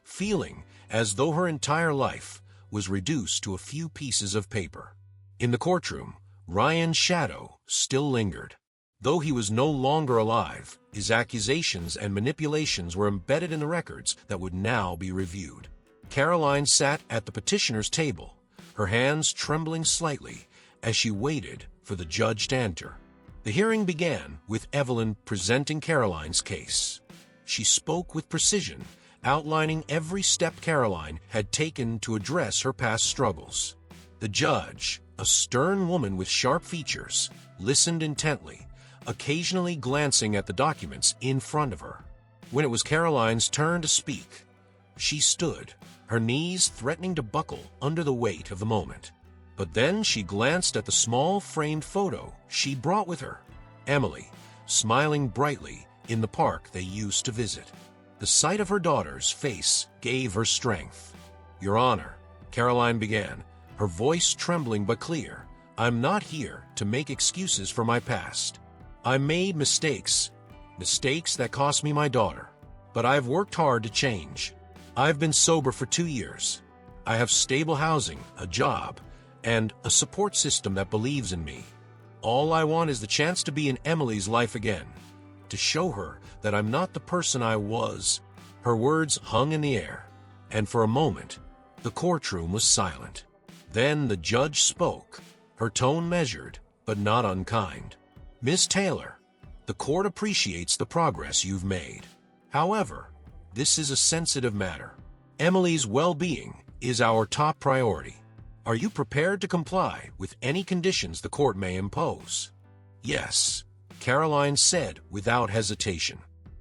feeling as though her entire life was reduced to a few pieces of paper. In the courtroom, Ryan's shadow still lingered. Though he was no longer alive, his accusations and manipulations were embedded in the records that would now be reviewed. Caroline sat at the petitioner's table, her hands trembling slightly as she waited for the judge to enter. The hearing began with Evelyn presenting Caroline's case. She spoke with precision, outlining every step Caroline had taken to address her past struggles. The judge, a stern woman with sharp features, listened intently, occasionally glancing at the documents in front of her. When it was Caroline's turn to speak, she stood, her knees threatening to buckle under the weight of the moment. But then she glanced at the small framed photo she brought with her, Emily, smiling brightly in the park they used to visit. The sight of her daughter's face gave her strength. "Your Honor," Caroline began, her voice trembling but clear, "I'm not here to make excuses for my past. I made mistakes that cost me my daughter, but I've worked hard to change. I've been sober for 2 years. I have stable housing, a job, and a support system that believes in me. All I want is the chance to be in Emily's life again, to show her that I'm not the person I was." Her words hung in the air, and for a moment, the courtroom was silent. Then the judge spoke, her tone measured, but not unkind. "Miss Taylor, the court appreciates the progress you've made. However, this is a sensitive matter. Emily's well-being is our top priority. Are you prepared to comply with any conditions the court may impose?" "Yes," Caroline said without hesitation.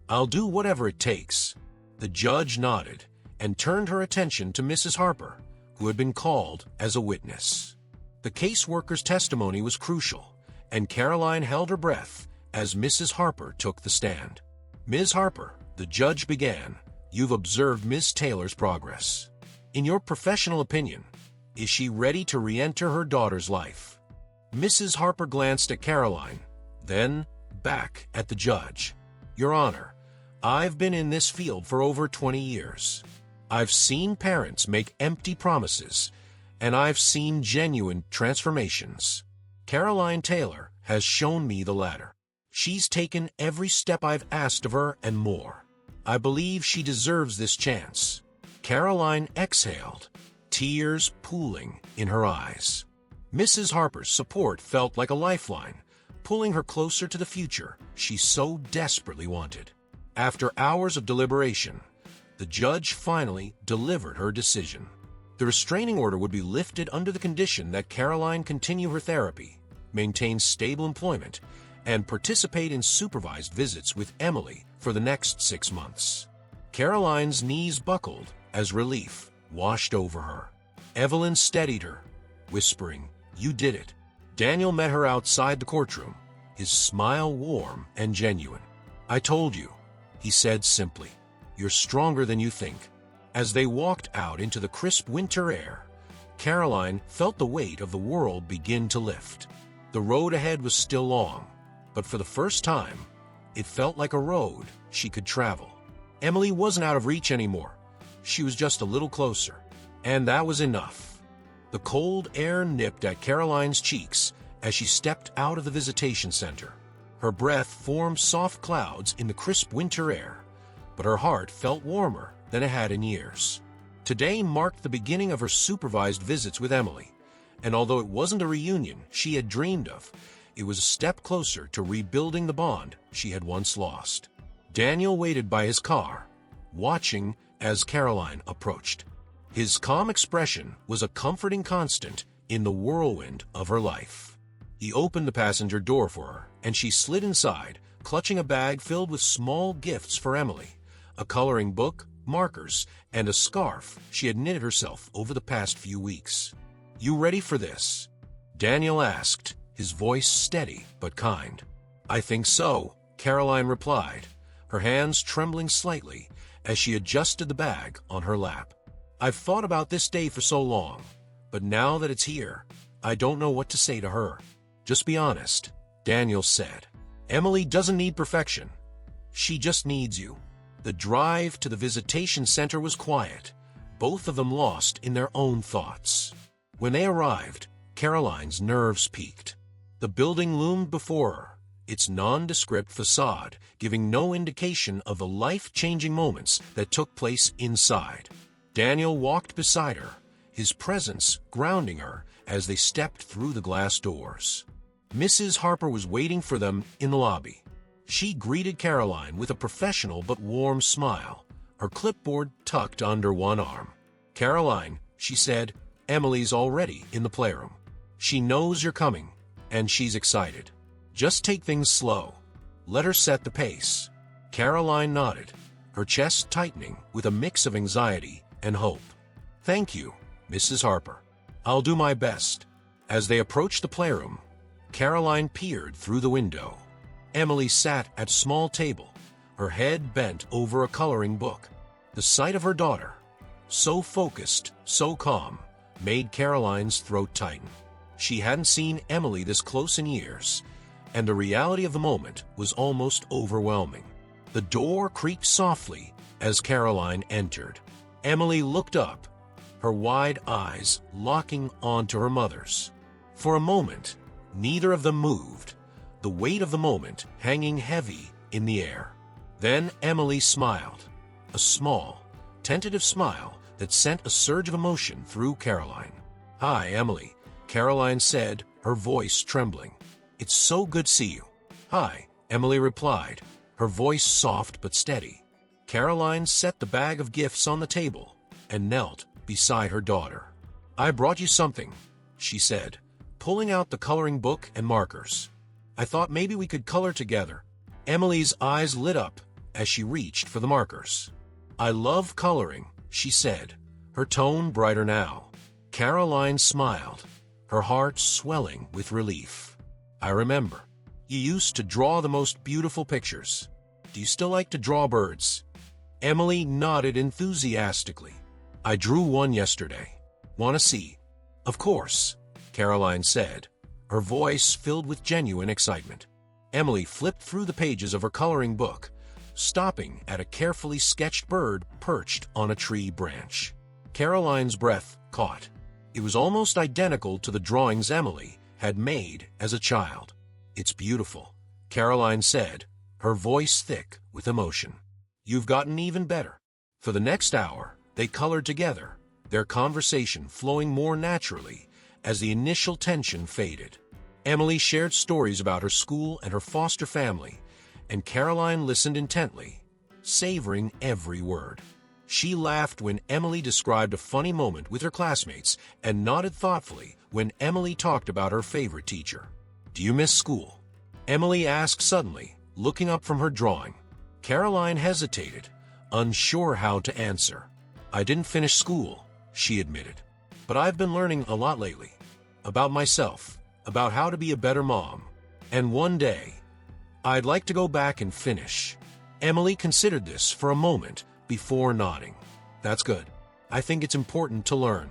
"I'll do whatever it takes." The judge nodded and turned her attention to Mrs. Harper, who had been called as a witness. The caseworker's testimony was crucial, and Caroline held her breath as Mrs. Harper took the stand. "Ms. Harper," the judge began, "you've observed Ms. Taylor's progress. In your professional opinion, is she ready to re-enter her daughter's life?" Mrs. Harper glanced at Caroline, then back at the judge. "Your Honor, I've been in this field for over 20 years. I've seen parents make empty promises, and I've seen genuine transformations. Caroline Taylor has shown me the latter. She's taken every step I've asked of her and more. I believe she deserves this chance." Caroline exhaled, tears pooling in her eyes. Mrs. Harper's support felt like a lifeline, pulling her closer to the future she so desperately wanted. After hours of deliberation, the judge finally delivered her decision. The restraining order would be lifted under the condition that Caroline continue her therapy, maintain stable employment, and participate in supervised visits with Emily for the next 6 months. Caroline's knees buckled as relief washed over her. Evelyn steadied her, whispering, "You did it." Daniel met her outside the courtroom, his smile warm and genuine. "I told you," he said simply. "You're stronger than you think." As they walked out into the crisp winter air, Caroline felt the weight of the world begin to lift. The road ahead was still long, but for the first time, it felt like a road she could travel. Emily wasn't out of reach anymore. She was just a little closer, and that was enough. The cold air nipped at Caroline's cheeks as she stepped out of the visitation center. Her breath formed soft clouds in the crisp winter air, but her heart felt warmer than it had in years. Today marked the beginning of her supervised visits with Emily, and although it wasn't a reunion she had dreamed of, it was a step closer to rebuilding the bond she had once lost. Daniel waited by his car, watching as Caroline approached. His calm expression was a comforting constant in the whirlwind of her life. He opened the passenger door for her, and she slid inside, clutching a bag filled with small gifts for Emily, a coloring book, markers, and a scarf she had knitted herself over the past few weeks. "You ready for this?" Daniel asked, his voice steady but kind. "I think so," Caroline replied, her hands trembling slightly as she adjusted the bag on her lap. "I've thought about this day for so long, but now that it's here, I don't know what to say to her." "Just be honest," Daniel said. "Emily doesn't need perfection. She just needs you." The drive to the visitation center was quiet, both of them lost in their own thoughts. When they arrived, Caroline's nerves peaked. The building loomed before her, its nondescript facade giving no indication of the life-changing moments that took place inside. Daniel walked beside her, his presence grounding her as they stepped through the glass doors. Mrs. Harper was waiting for them in the lobby. She greeted Caroline with a professional but warm smile, her clipboard tucked under one arm. "Caroline," she said, "Emily's already in the playroom. She knows you're coming, and she's excited. Just take things slow. Let her set the pace." Caroline nodded, her chest tightening with a mix of anxiety and hope. "Thank you, Mrs. Harper. I'll do my best." As they approached the playroom, Caroline peered through the window. Emily sat at a small table, her head bent over a coloring book. The sight of her daughter, so focused, so calm, made Caroline's throat tighten. She hadn't seen Emily this close in years, and the reality of the moment was almost overwhelming. The door creaked softly as Caroline entered. Emily looked up, her wide eyes locking onto her mother's. For a moment, neither of them moved, the weight of the moment hanging heavy in the air. Then Emily smiled, a small, tentative smile that sent a surge of emotion through Caroline. "Hi, Emily," Caroline said, her voice trembling. "It's so good to see you." "Hi," Emily replied, her voice soft but steady. Caroline set the bag of gifts on the table and knelt beside her daughter. "I brought you something," she said, pulling out the coloring book and markers. "I thought maybe we could color together." Emily's eyes lit up as she reached for the markers. "I love coloring," she said, her tone brighter now. Caroline smiled, her heart swelling with relief. I remember. You used to draw the most beautiful pictures. Do you still like to draw birds? Emily nodded enthusiastically. I drew one yesterday. Want to see? Of course, Caroline said, her voice filled with genuine excitement. Emily flipped through the pages of her coloring book, stopping at a carefully sketched bird perched on a tree branch. Caroline's breath caught. It was almost identical to the drawings Emily had made as a child. It's beautiful, Caroline said, her voice thick with emotion. You've gotten even better. For the next hour, they colored together, their conversation flowing more naturally as the initial tension faded. Emily shared stories about her school and her foster family, and Caroline listened intently, savoring every word. She laughed when Emily described a funny moment with her classmates and nodded thoughtfully when Emily talked about her favorite teacher. Do you miss school? Emily asked suddenly, looking up from her drawing. Caroline hesitated, unsure how to answer. I didn't finish school, she admitted, but I've been learning a lot lately. About myself, about how to be a better mom. And one day, I'd like to go back and finish. Emily considered this for a moment before nodding. That's good. I think it's important to learn.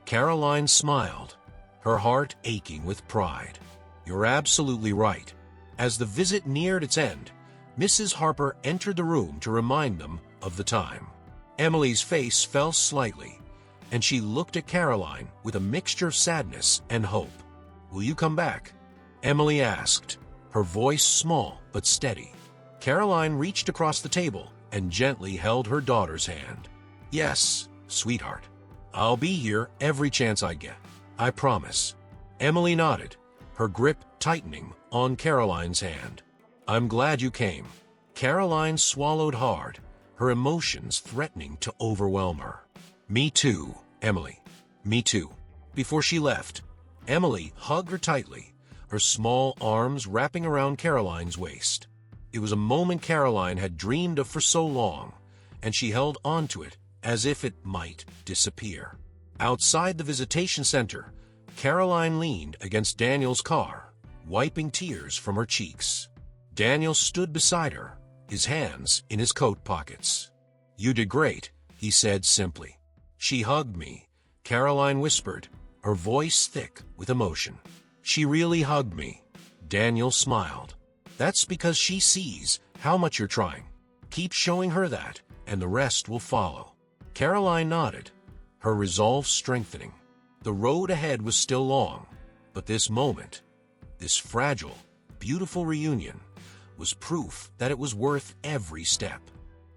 Caroline smiled, her heart aching with pride. You're absolutely right. As the visit neared its end, Mrs. Harper entered the room to remind them of the time. Emily's face fell slightly, and she looked at Caroline with a mixture of sadness and hope. Will you come back? Emily asked, her voice small but steady. Caroline reached across the table and gently held her daughter's hand. Yes, sweetheart. I'll be here every chance I get. I promise. Emily nodded, her grip tightening on Caroline's hand. I'm glad you came. Caroline swallowed hard, her emotions threatening to overwhelm her. Me too, Emily. Me too. Before she left, Emily hugged her tightly, her small arms wrapping around Caroline's waist. It was a moment Caroline had dreamed of for so long, and she held onto it as if it might disappear. Outside the visitation center, Caroline leaned against Daniel's car, wiping tears from her cheeks. Daniel stood beside her, his hands in his coat pockets. You did great, he said simply. She hugged me, Caroline whispered, her voice thick with emotion. She really hugged me. Daniel smiled. That's because she sees how much you're trying. Keep showing her that, and the rest will follow. Caroline nodded, her resolve strengthening. The road ahead was still long, but this moment, this fragile, beautiful reunion, was proof that it was worth every step.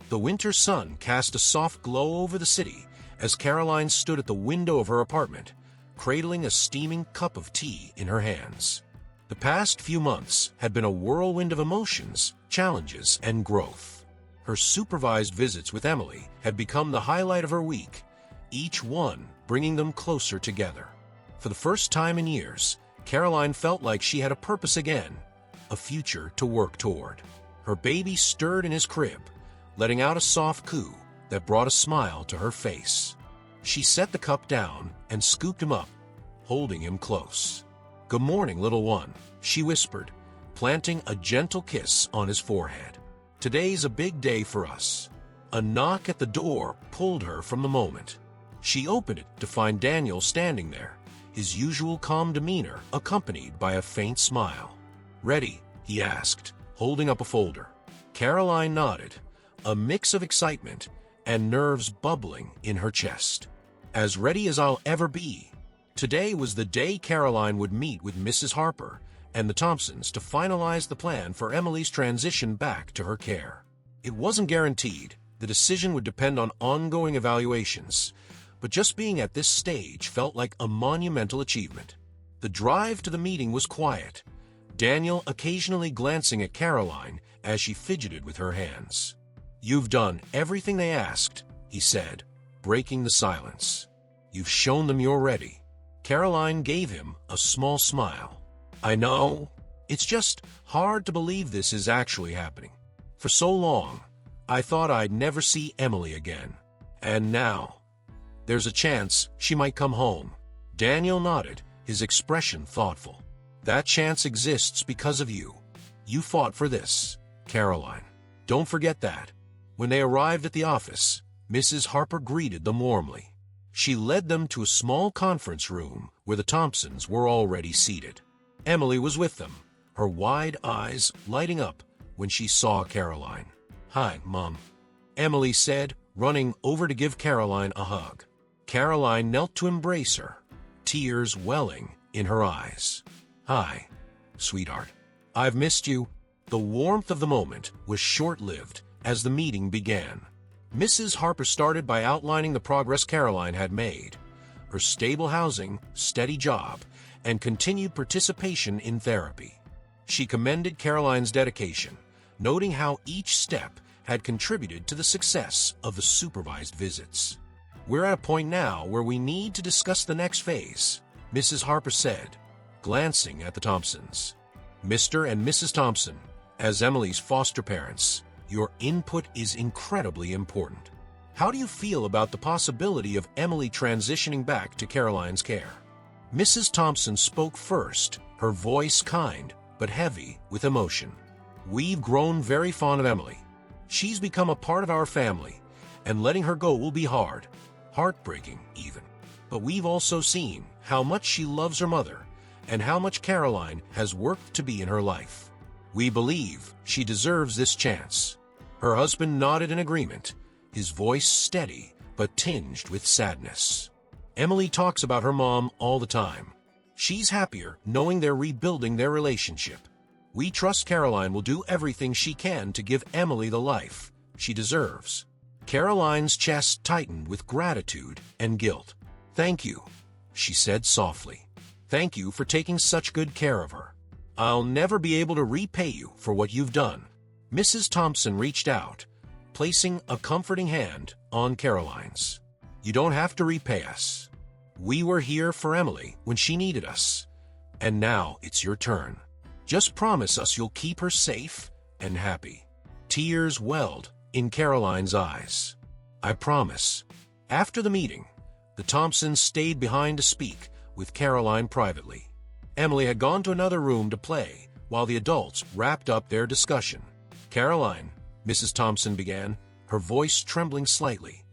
The winter sun cast a soft glow over the city as Caroline stood at the window of her apartment, cradling a steaming cup of tea in her hands. The past few months had been a whirlwind of emotions, challenges, and growth. Her supervised visits with Emily had become the highlight of her week, each one bringing them closer together. For the first time in years, Caroline felt like she had a purpose again, a future to work toward. Her baby stirred in his crib, letting out a soft coo that brought a smile to her face. She set the cup down and scooped him up, holding him close. Good morning, little one, she whispered, planting a gentle kiss on his forehead. Today's a big day for us. A knock at the door pulled her from the moment. She opened it to find Daniel standing there, his usual calm demeanor accompanied by a faint smile. Ready? He asked, holding up a folder. Caroline nodded, a mix of excitement and nerves bubbling in her chest. As ready as I'll ever be. Today was the day Caroline would meet with Mrs. Harper and the Thompsons to finalize the plan for Emily's transition back to her care. It wasn't guaranteed. The decision would depend on ongoing evaluations, but just being at this stage felt like a monumental achievement. The drive to the meeting was quiet, Daniel occasionally glancing at Caroline as she fidgeted with her hands. You've done everything they asked, he said, breaking the silence. You've shown them you're ready. Caroline gave him a small smile. I know. It's just hard to believe this is actually happening. For so long, I thought I'd never see Emily again. And now, there's a chance she might come home. Daniel nodded, his expression thoughtful. That chance exists because of you. You fought for this, Caroline. Don't forget that. When they arrived at the office, Mrs. Harper greeted them warmly. She led them to a small conference room where the Thompsons were already seated. Emily was with them, her wide eyes lighting up when she saw Caroline. "Hi, Mom," Emily said, running over to give Caroline a hug. Caroline knelt to embrace her, tears welling in her eyes. "Hi, sweetheart. I've missed you." The warmth of the moment was short-lived as the meeting began. Mrs. Harper started by outlining the progress Caroline had made, her stable housing, steady job, and continued participation in therapy. She commended Caroline's dedication, noting how each step had contributed to the success of the supervised visits. "We're at a point now where we need to discuss the next phase," Mrs. Harper said, glancing at the Thompsons. "Mr. and Mrs. Thompson, as Emily's foster parents, your input is incredibly important. How do you feel about the possibility of Emily transitioning back to Caroline's care?" Mrs. Thompson spoke first, her voice kind but heavy with emotion. "We've grown very fond of Emily. She's become a part of our family, and letting her go will be hard, heartbreaking even. But we've also seen how much she loves her mother and how much Caroline has worked to be in her life. We believe she deserves this chance." Her husband nodded in agreement, his voice steady but tinged with sadness. "Emily talks about her mom all the time. She's happier knowing they're rebuilding their relationship. We trust Caroline will do everything she can to give Emily the life she deserves." Caroline's chest tightened with gratitude and guilt. "Thank you," she said softly. "Thank you for taking such good care of her. I'll never be able to repay you for what you've done." Mrs. Thompson reached out, placing a comforting hand on Caroline's. "You don't have to repay us. We were here for Emily when she needed us, and now it's your turn. Just promise us you'll keep her safe and happy." Tears welled in Caroline's eyes. "I promise." After the meeting, the Thompsons stayed behind to speak with Caroline privately. Emily had gone to another room to play while the adults wrapped up their discussion. "Caroline," Mrs. Thompson began, her voice trembling slightly,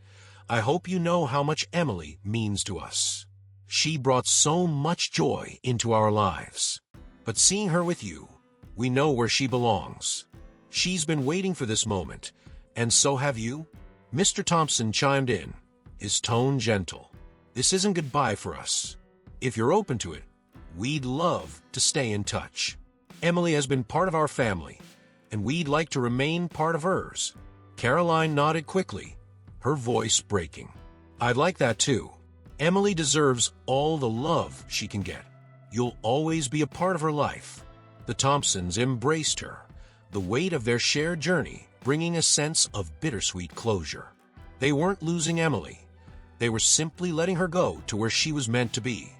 "I hope you know how much Emily means to us. She brought so much joy into our lives. But seeing her with you, we know where she belongs. She's been waiting for this moment, and so have you." Mr. Thompson chimed in, his tone gentle. "This isn't goodbye for us. If you're open to it, we'd love to stay in touch. Emily has been part of our family, and we'd like to remain part of hers." Caroline nodded quickly, her voice breaking. "I'd like that too. Emily deserves all the love she can get. You'll always be a part of her life." The Thompsons embraced her, the weight of their shared journey bringing a sense of bittersweet closure. They weren't losing Emily. They were simply letting her go to where she was meant to be.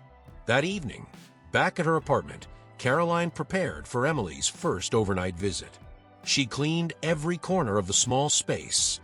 That evening, back at her apartment, Caroline prepared for Emily's first overnight visit. She cleaned every corner of the small space,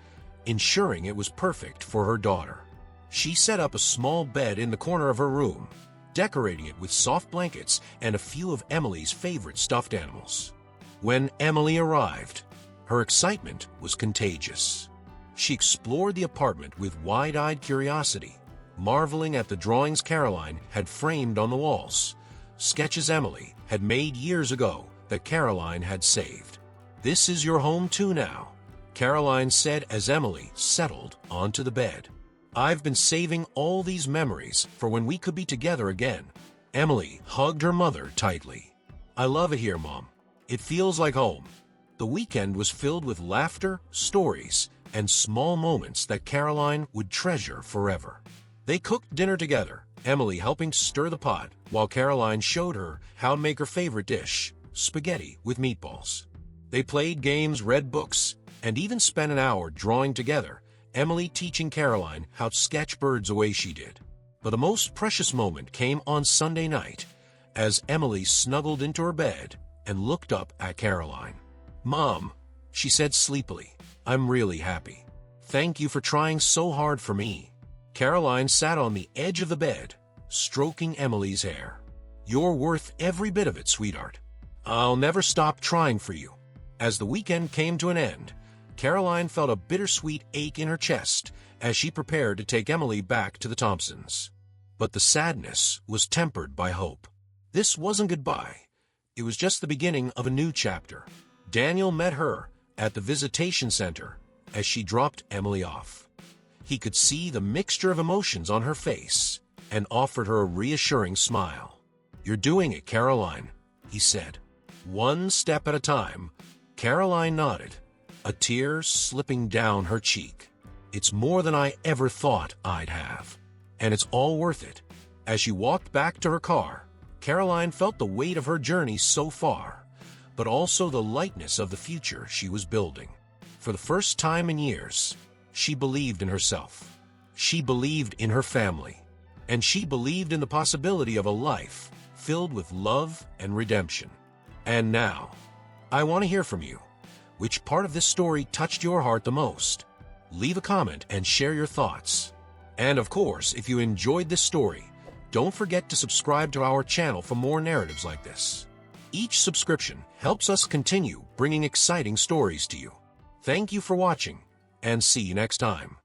ensuring it was perfect for her daughter. She set up a small bed in the corner of her room, decorating it with soft blankets and a few of Emily's favorite stuffed animals. When Emily arrived, her excitement was contagious. She explored the apartment with wide-eyed curiosity, marveling at the drawings Caroline had framed on the walls, sketches Emily had made years ago that Caroline had saved. "This is your home too now," Caroline said as Emily settled onto the bed. "I've been saving all these memories for when we could be together again." Emily hugged her mother tightly. "I love it here, Mom. It feels like home." The weekend was filled with laughter, stories, and small moments that Caroline would treasure forever. They cooked dinner together, Emily helping to stir the pot, while Caroline showed her how to make her favorite dish, spaghetti with meatballs. They played games, read books, and even spent an hour drawing together, Emily teaching Caroline how to sketch birds the way she did. But the most precious moment came on Sunday night, as Emily snuggled into her bed and looked up at Caroline. "Mom," she said sleepily, "I'm really happy. Thank you for trying so hard for me." Caroline sat on the edge of the bed, stroking Emily's hair. You're worth every bit of it, sweetheart. I'll never stop trying for you." As the weekend came to an end, Caroline felt a bittersweet ache in her chest as she prepared to take Emily back to the Thompsons. But the sadness was tempered by hope. This wasn't goodbye. It was just the beginning of a new chapter. Daniel met her at the visitation center as she dropped Emily off. He could see the mixture of emotions on her face and offered her a reassuring smile. "You're doing it, Caroline," he said. One step at a time, Caroline nodded, a tear slipping down her cheek. "It's more than I ever thought I'd have, and it's all worth it." As she walked back to her car, Caroline felt the weight of her journey so far, but also the lightness of the future she was building. For the first time in years, she believed in herself. She believed in her family, and she believed in the possibility of a life filled with love and redemption. And now, I want to hear from you. Which part of this story touched your heart the most? Leave a comment and share your thoughts. And of course, if you enjoyed this story, don't forget to subscribe to our channel for more narratives like this. Each subscription helps us continue bringing exciting stories to you. Thank you for watching, and see you next time.